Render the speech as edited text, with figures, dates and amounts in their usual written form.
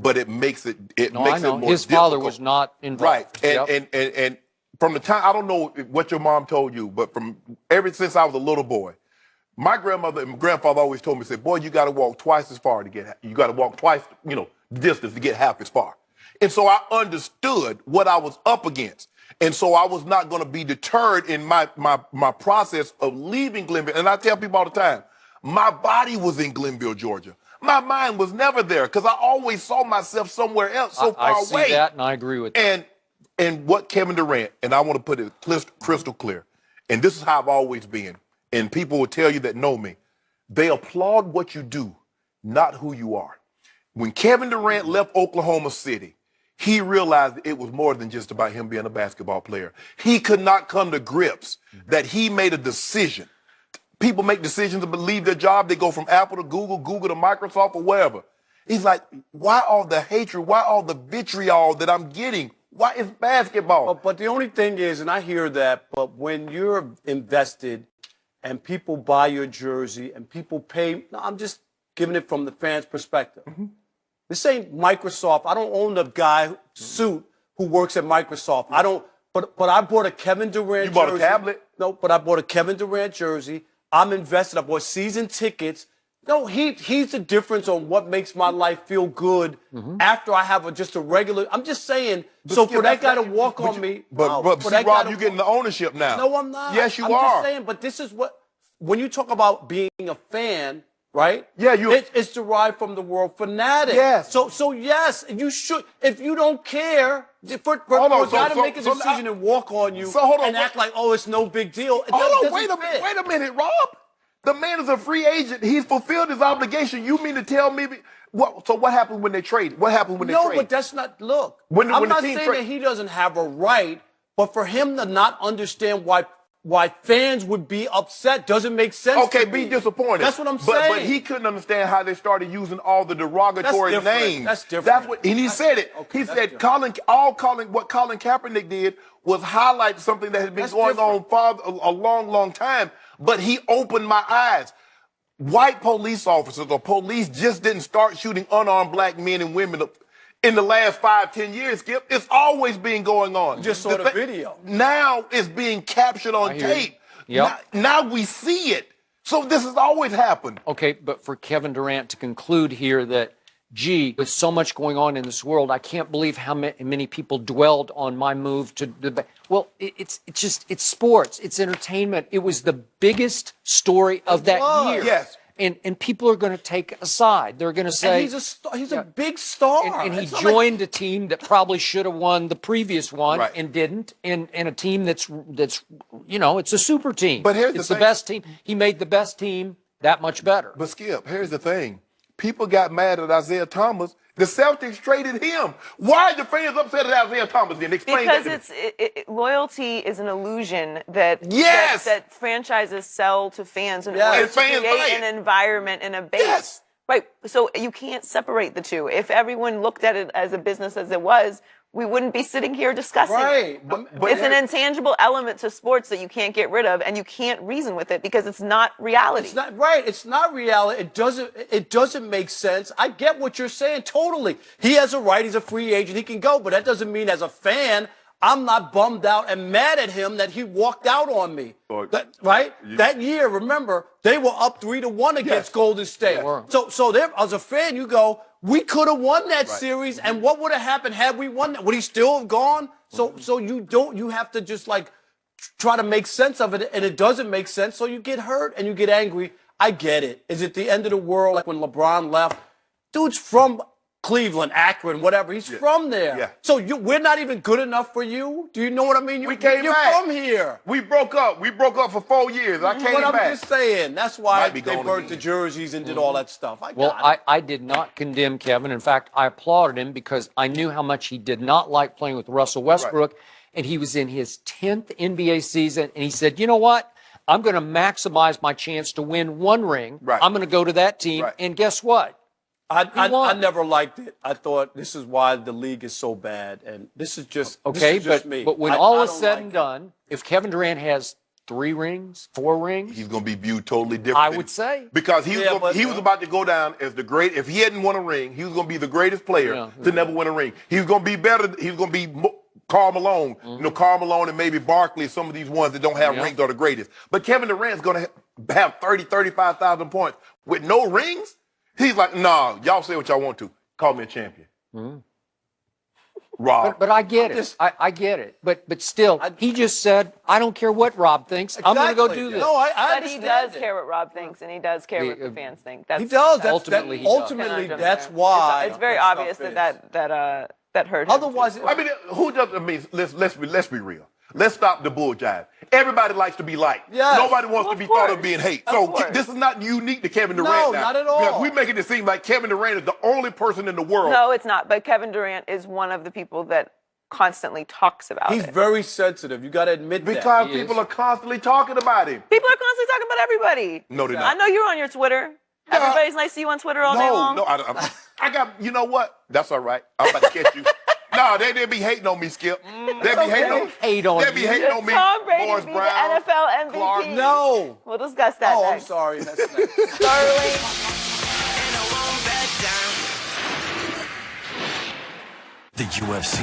but it makes it makes I know. it more His difficult. father was not involved. Right. And from the time, I don't know what your mom told you, but from ever since I was a little boy, my grandmother and grandfather always told me, said, boy, you got to walk twice as far you got to walk twice, distance to get half as far. And so I understood what I was up against. And so I was not going to be deterred in my process of leaving Glenville. And I tell people all the time, my body was in Glenville, Georgia. My mind was never there because I always saw myself somewhere else so far away. I see that, and I agree with that. And what Kevin Durant, and I want to put it crystal clear, and this is how I've always been, and people will tell you that know me, they applaud what you do, not who you are. When Kevin Durant left Oklahoma City, he realized it was more than just about him being a basketball player. He could not come to grips that he made a decision. People make decisions to leave their job. They go from Apple to Google, Google to Microsoft or wherever. He's like, why all the hatred? Why all the vitriol that I'm getting? Why is basketball? But the only thing is, and I hear that, but when you're invested and people buy your jersey and people pay, no, I'm just giving it from the fans' perspective. Mm-hmm. This ain't Microsoft. I don't own the guy suit who works at Microsoft. I don't, but I bought a Kevin Durant jersey. You bought a tablet? No, but I bought a Kevin Durant jersey. I'm invested. I bought season tickets. No, he's the difference on what makes my life feel good after I have just a regular. I'm just saying. But so for that guy to walk on me, but see, Rob, you're getting the ownership now. No, I'm not. Yes, you I'm are. I'm just saying. But this is what when you talk about being a fan, right? Yeah, it's derived from the word fanatic. Yes. So yes, you should. If you don't care, for a guy to make a decision and walk on you and act like, oh, it's no big deal. Wait a minute, Rob. The man is a free agent. He's fulfilled his obligation. You mean to tell me so what happened when they trade? What happened when they trade? No, but that's not, look. I'm not saying that he doesn't have a right, but for him to not understand why fans would be upset doesn't make sense. Okay, to me. be disappointed. That's what I'm saying. But he couldn't understand how they started using all the derogatory names. That's different. That's what, and he said it. Okay, he said different. what Colin Kaepernick did was highlight something that had been going on for a long, long time. But he opened my eyes. White police officers or police just didn't start shooting unarmed black men and women in the last 5-10 years, Skip. It's always been going on. You just saw the video. Now it's being captured on tape. Yep. Now we see it. So this has always happened. Okay, but for Kevin Durant to conclude here that, gee, with so much going on in this world, I can't believe how many people dwelled on my move to the. Well, it's sports, it's entertainment. It was the biggest story of that year. Yes. And people are going to take a side. They're going to say he's a big star. And he joined a team that probably should have won the previous one and didn't. And a team that's it's a super team. But here's it's the the best team. He made the best team that much better. But Skip, here's the thing. People got mad at Isaiah Thomas. The Celtics traded him. Why are the fans upset at Isaiah Thomas? Then explain because that loyalty is an illusion that that franchises sell to fans in order to create an environment and a base. Yes. Right. So you can't separate the two. If everyone looked at it as a business as it was, we wouldn't be sitting here discussing it. But it's an intangible element to sports that you can't get rid of, and you can't reason with it because it's not reality. It's not right. It's not reality. It doesn't make sense. I get what you're saying totally. He has a right. He's a free agent. He can go, but that doesn't mean as a fan I'm not bummed out and mad at him that he walked out on me. That year, remember, they were up 3-1 against Golden State. So there, as a fan, you go, we could have won that series, and what would have happened had we won that? Would he still have gone? So you have to just try to make sense of it, and it doesn't make sense, so you get hurt and you get angry. I get it. Is it the end of the world like when LeBron left? Dude's from Cleveland, Akron, whatever. He's from there. Yeah. So we're not even good enough for you? Do you know what I mean? We came you're back. from here. We broke up. We broke up for 4 years. I came But back. I'm just saying. That's why Might be they going burnt again. the jerseys and did all that stuff. I did not condemn Kevin. In fact, I applauded him because I knew how much he did not like playing with Russell Westbrook. And he was in his 10th NBA season. And he said, you know what? I'm going to maximize my chance to win one ring. I'm going to go to that team. And guess what? I never liked it. I thought this is why the league is so bad. And this is just, okay, this is just me. But when all is said and done, if Kevin Durant has 3 rings, 4 rings? He's going to be viewed totally different. I would say. Because he was about to go down as the great. If he hadn't won a ring, he was going to be the greatest player to never win a ring. He was going to be better. He was going to be Karl Malone. You know, Karl Malone and maybe Barkley, some of these ones that don't have rings are the greatest. But Kevin Durant's going to have 30, 35,000 points with no rings. He's like, nah, y'all say what y'all want to. Call me a champion. Rob. But I get it. I get it. But still, he just said, I don't care what Rob thinks. I'm going to go do this. No, I But he does care what Rob thinks, and he does care what the fans think. He does. Ultimately, that's why. It's very obvious that hurt him. Otherwise, I mean, who doesn't? I mean, let's be real. Let's stop the bull jive. Everybody likes to be liked. Yes. Nobody wants to be thought of being hate. So this is not unique to Kevin Durant. No, not at all. We're making it seem like Kevin Durant is the only person in the world. No, it's not. But Kevin Durant is one of the people that constantly talks about He's it. very sensitive. You got to admit that. Because people are constantly talking about him. People are constantly talking about everybody. No, they're not. I know you're on your Twitter. Everybody's nice to you on Twitter all day long. No, I got, you know what? That's all right. I'm about to catch you. No, they be hating on me, Skip. They be hating on me. They be hating on me. Tom Brady Morris be Brown, the NFL MVP. Clark. No. We'll discuss that Oh, next. I'm sorry. That's next. Sterling. The UFC